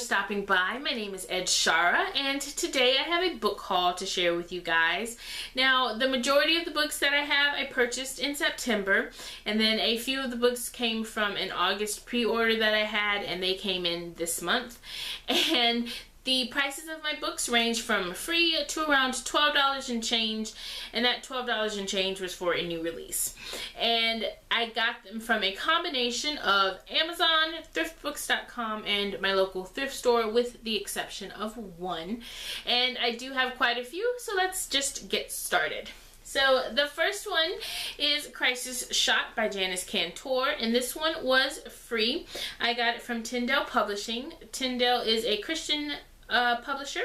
stopping by. My name is Edshara, and today I have a book haul to share with you guys. Now, the majority of the books that I have I purchased in September, and then a few of the books came from an August pre-order that I had, and they came in this month. And the prices of my books range from free to around $12 and change, and that $12 and change was for a new release. And I got them from a combination of Amazon, thriftbooks.com, and my local thrift store, with the exception of one. And I do have quite a few, so let's just get started. So the first one is Crisis Shot by Janice Cantor, and this one was free. I got it from Tyndale Publishing. Tyndale is a Christian publisher,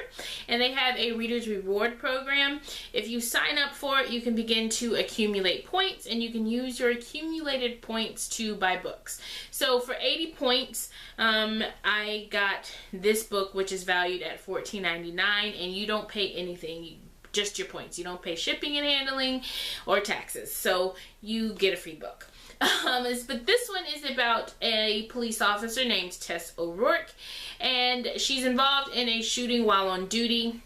and they have a reader's reward program. If you sign up for it, you can begin to accumulate points, and you can use your accumulated points to buy books. So for 80 points, I got this book, which is valued at $14.99, and you don't pay anything. Just your points. You don't pay shipping and handling or taxes, so you get a free book. But this one is about a police officer named Tess O'Rourke, and she's involved in a shooting while on duty.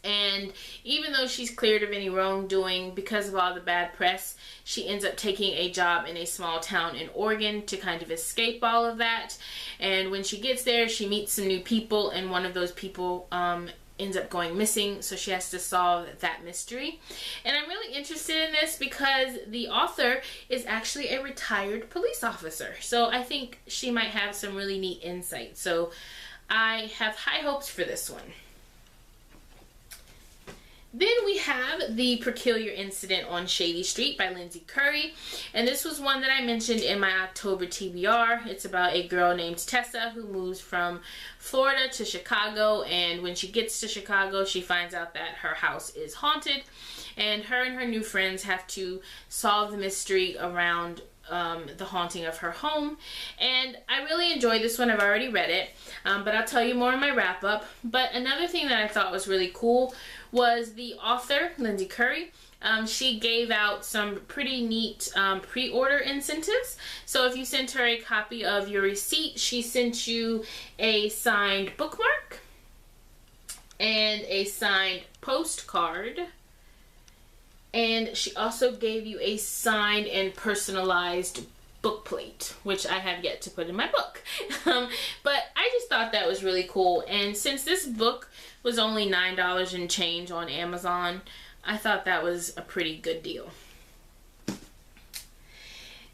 And even though she's cleared of any wrongdoing, because of all the bad press, she ends up taking a job in a small town in Oregon to kind of escape all of that. And when she gets there, she meets some new people, and one of those people ends up going missing, so she has to solve that mystery. And I'm really interested in this because the author is actually a retired police officer, so I think she might have some really neat insight. So I have high hopes for this one. Then we have The Peculiar Incident on Shady Street by Lindsay Curry, and this was one that I mentioned in my October TBR. It's about a girl named Tessa who moves from Florida to Chicago, and when she gets to Chicago, she finds out that her house is haunted, and her new friends have to solve the mystery around the haunting of her home. And I really enjoyed this one. I've already read it, but I'll tell you more in my wrap up. But another thing that I thought was really cool was the author, Lindsay Curry. She gave out some pretty neat pre-order incentives. So if you sent her a copy of your receipt, she sent you a signed bookmark and a signed postcard. And she also gave you a signed and personalized book plate, which I have yet to put in my book. But I just thought that was really cool. And since this book was only $9 and change on Amazon, I thought that was a pretty good deal.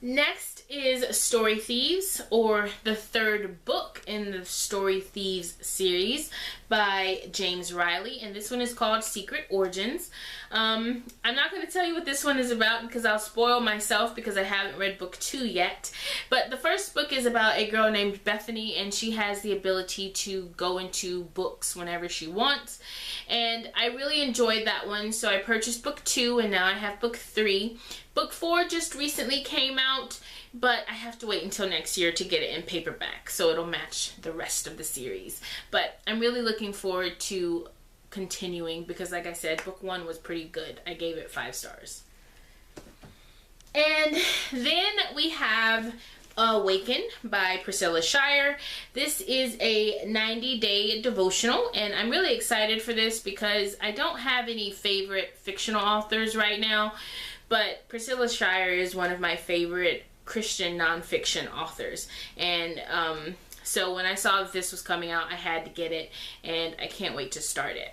Next is Story Thieves, or the third book in the Story Thieves series by James Riley, and this one is called Secret Origins. I'm not going to tell you what this one is about because I'll spoil myself because I haven't read book 2 yet. But the first book is about a girl named Bethany, and she has the ability to go into books whenever she wants. And I really enjoyed that one, so I purchased book 2, and now I have book 3. Book 4 just recently came out, but I have to wait until next year to get it in paperback, so it'll match the rest of the series. But I'm really looking forward to continuing because, like I said, book 1 was pretty good. I gave it 5 stars. And then we have Awaken by Priscilla Shirer. This is a 90-day devotional, and I'm really excited for this because I don't have any favorite fictional authors right now, but Priscilla Shirer is one of my favorite Christian nonfiction authors. And so when I saw that this was coming out, I had to get it, and I can't wait to start it.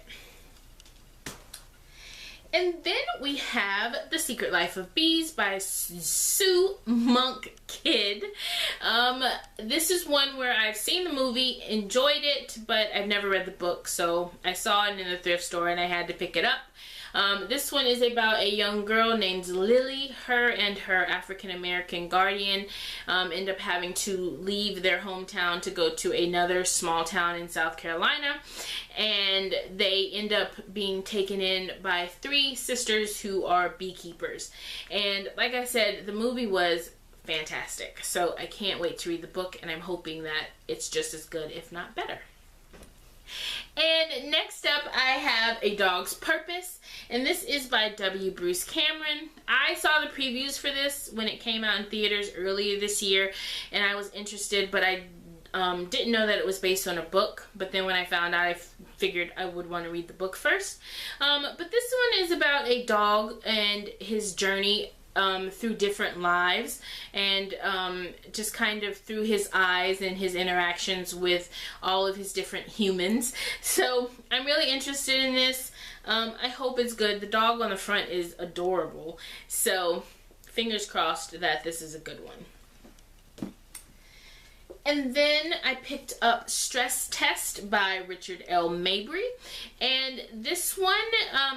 And then we have The Secret Life of Bees by Sue Monk Kidd. This is one where I've seen the movie, enjoyed it, but I've never read the book, so I saw it in the thrift store and I had to pick it up. This one is about a young girl named Lily. Her and her African-American guardian end up having to leave their hometown to go to another small town in South Carolina, and they end up being taken in by 3 sisters who are beekeepers. And like I said, the movie was fantastic, so I can't wait to read the book, and I'm hoping that it's just as good, if not better. And next up, I have A Dog's Purpose, and this is by W. Bruce Cameron. I saw the previews for this when it came out in theaters earlier this year, and I was interested, but I didn't know that it was based on a book, but then when I found out, I figured I would want to read the book first. But this one is about a dog and his journey through different lives, and just kind of through his eyes and his interactions with all of his different humans. So I'm really interested in this. I hope it's good. The dog on the front is adorable, so fingers crossed that this is a good one. And then I picked up Stress Test by Richard L. Mabry. And this one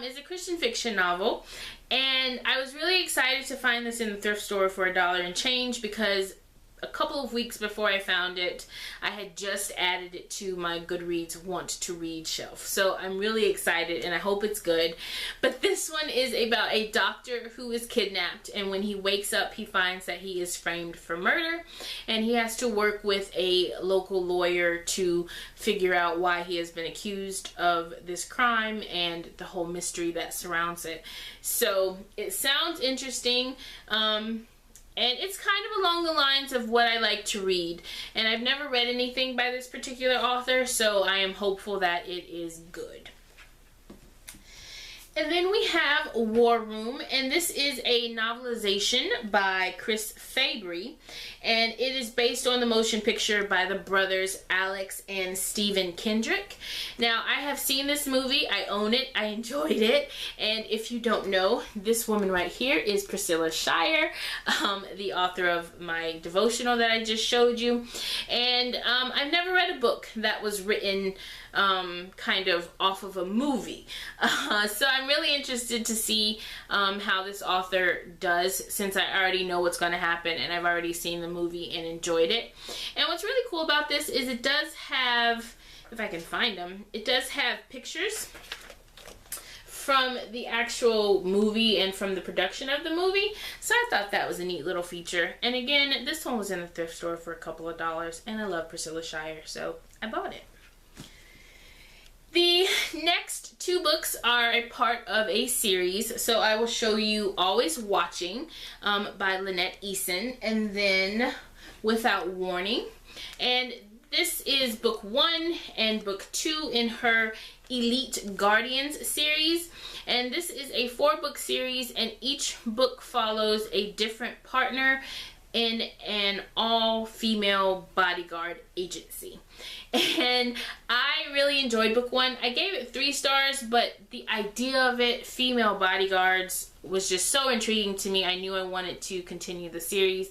is a Christian fiction novel. And I was really excited to find this in the thrift store for $1 and change, because a couple of weeks before I found it, I had just added it to my Goodreads want to read shelf. So I'm really excited, and I hope it's good. But this one is about a doctor who is kidnapped, and when he wakes up, he finds that he is framed for murder, and he has to work with a local lawyer to figure out why he has been accused of this crime and the whole mystery that surrounds it. So it sounds interesting. And it's kind of along the lines of what I like to read. And I've never read anything by this particular author, so I am hopeful that it is good. And then we have War Room, and this is a novelization by Chris Fabry, and it is based on the motion picture by the brothers Alex and Stephen Kendrick. Now, I have seen this movie, I own it, I enjoyed it, and if you don't know, this woman right here is Priscilla Shirer, the author of my devotional that I just showed you, and I've never read a book that was written kind of off of a movie. So I'm really interested to see how this author does, since I already know what's going to happen and I've already seen the movie and enjoyed it. And what's really cool about this is it does have, if I can find them, it does have pictures from the actual movie and from the production of the movie. So I thought that was a neat little feature. And again, this one was in the thrift store for a couple of dollars, and I love Priscilla Shirer, so I bought it. The next two books are a part of a series, so I will show you Always Watching by Lynette Eason, and then Without Warning. And this is book 1 and book 2 in her Elite Guardians series. And this is a 4-book series, and each book follows a different partner in an all-female bodyguard agency. And I really enjoyed book 1. I gave it 3 stars, but the idea of it, female bodyguards, was just so intriguing to me. I knew I wanted to continue the series.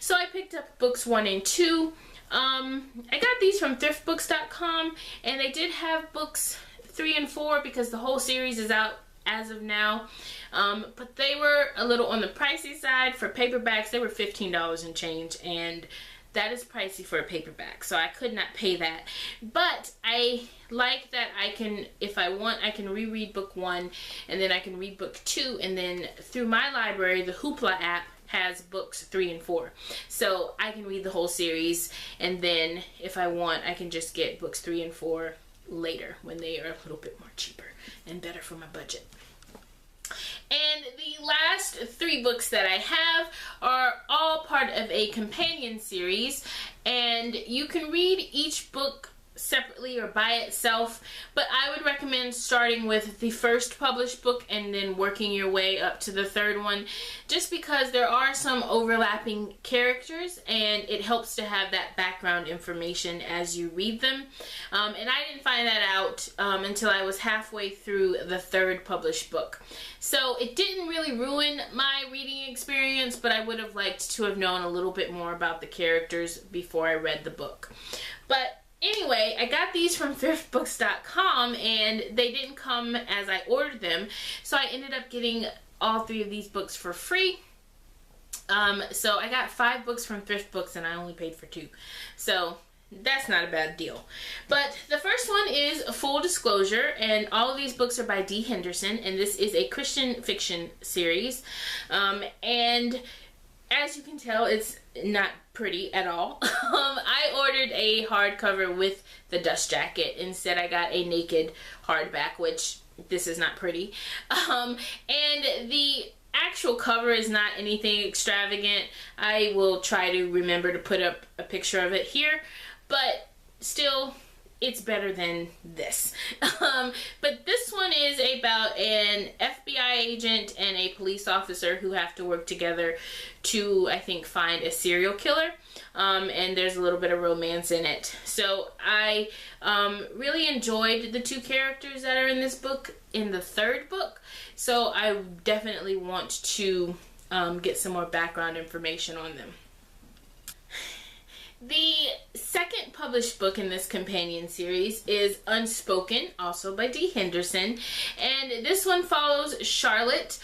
So I picked up books 1 and 2. I got these from thriftbooks.com, and they did have books 3 and 4 because the whole series is out as of now. But they were a little on the pricey side. For paperbacks, they were $15 and change, and that is pricey for a paperback, so I could not pay that. But I like that I can, if I want, I can reread book 1, and then I can read book 2, and then through my library, the Hoopla app has books 3 and 4. So I can read the whole series, and then if I want, I can just get books 3 and 4 later when they are a little bit more cheaper and better for my budget. And the last 3 books that I have are all part of a companion series, and you can read each book separately or by itself, but I would recommend starting with the first published book and then working your way up to the 3rd one, just because there are some overlapping characters and it helps to have that background information as you read them. And I didn't find that out until I was halfway through the 3rd published book. So it didn't really ruin my reading experience, but I would have liked to have known a little bit more about the characters before I read the book. But anyway, I got these from thriftbooks.com, and they didn't come as I ordered them, so I ended up getting all 3 of these books for free. So I got 5 books from Thrift Books, and I only paid for 2. So that's not a bad deal. But the first one is Full Disclosure, and all of these books are by D. Henderson, and this is a Christian fiction series. And as you can tell, it's not pretty at all. I ordered a hardcover with the dust jacket. Instead, I got a naked hardback, which this is not pretty. And the actual cover is not anything extravagant. I will try to remember to put up a picture of it here. but still, it's better than this. But this one is about an FBI agent and a police officer who have to work together to, I think, find a serial killer. And there's a little bit of romance in it. So I really enjoyed the two characters that are in this book, in the third book. So I definitely want to get some more background information on them. The second published book in this companion series is Unspoken, also by D. Henderson. And this one follows Charlotte.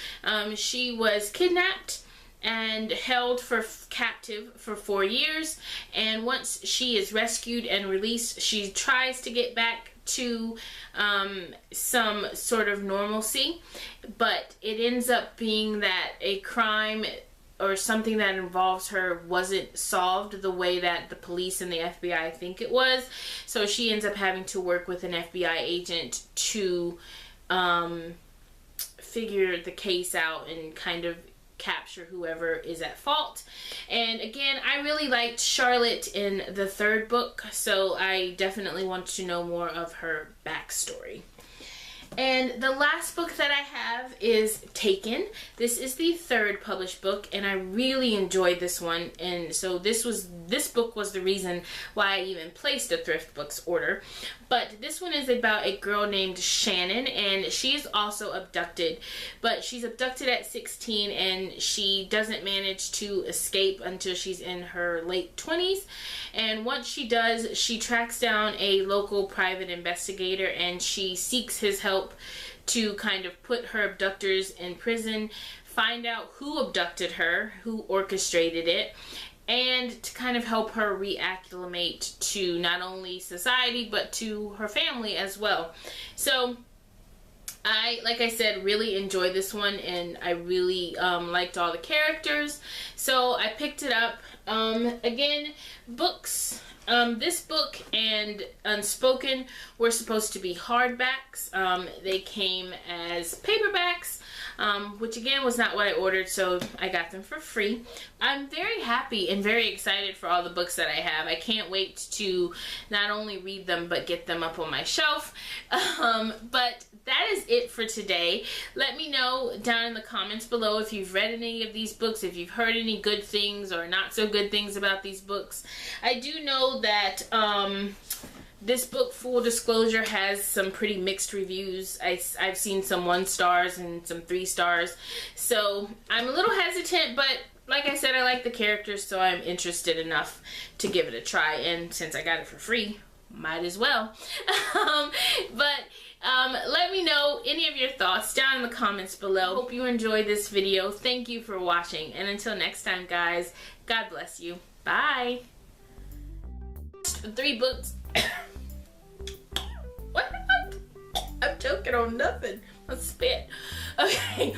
She was kidnapped and held captive for 4 years. And once she is rescued and released, she tries to get back to some sort of normalcy. But it ends up being that a crime or something that involves her wasn't solved the way that the police and the FBI think it was. So she ends up having to work with an FBI agent to figure the case out and kind of capture whoever is at fault. And again, I really liked Charlotte in the third book, so I definitely want to know more of her backstory. And the last book that I have is Taken. This is the third published book, and I really enjoyed this one. And so this book was the reason why I even placed a thrift books order. But this one is about a girl named Shannon, and she's also abducted. But she's abducted at 16, and she doesn't manage to escape until she's in her late 20s. And once she does, she tracks down a local private investigator, and she seeks his help to kind of put her abductors in prison, find out who abducted her, who orchestrated it, and to kind of help her reacclimate to not only society but to her family as well. So I, like I said, really enjoyed this one, and I really liked all the characters, so I picked it up. Again, books, this book and Unspoken were supposed to be hardbacks. They came as paperbacks, which again was not what I ordered, so I got them for free. I'm very happy and very excited for all the books that I have. I can't wait to not only read them but get them up on my shelf. But that is it for today. Let me know down in the comments below if you've read any of these books, if you've heard any good things or not so good things about these books. I do know that this book, full disclosure, has some pretty mixed reviews. I've seen some 1 stars and some 3 stars. So I'm a little hesitant, but like I said, I like the characters, so I'm interested enough to give it a try. And since I got it for free, might as well. Let me know any of your thoughts down in the comments below. Hope you enjoyed this video. Thank you for watching. And until next time, guys, God bless you. Bye. 3 books. What? I'm choking on nothing. I spit. Okay.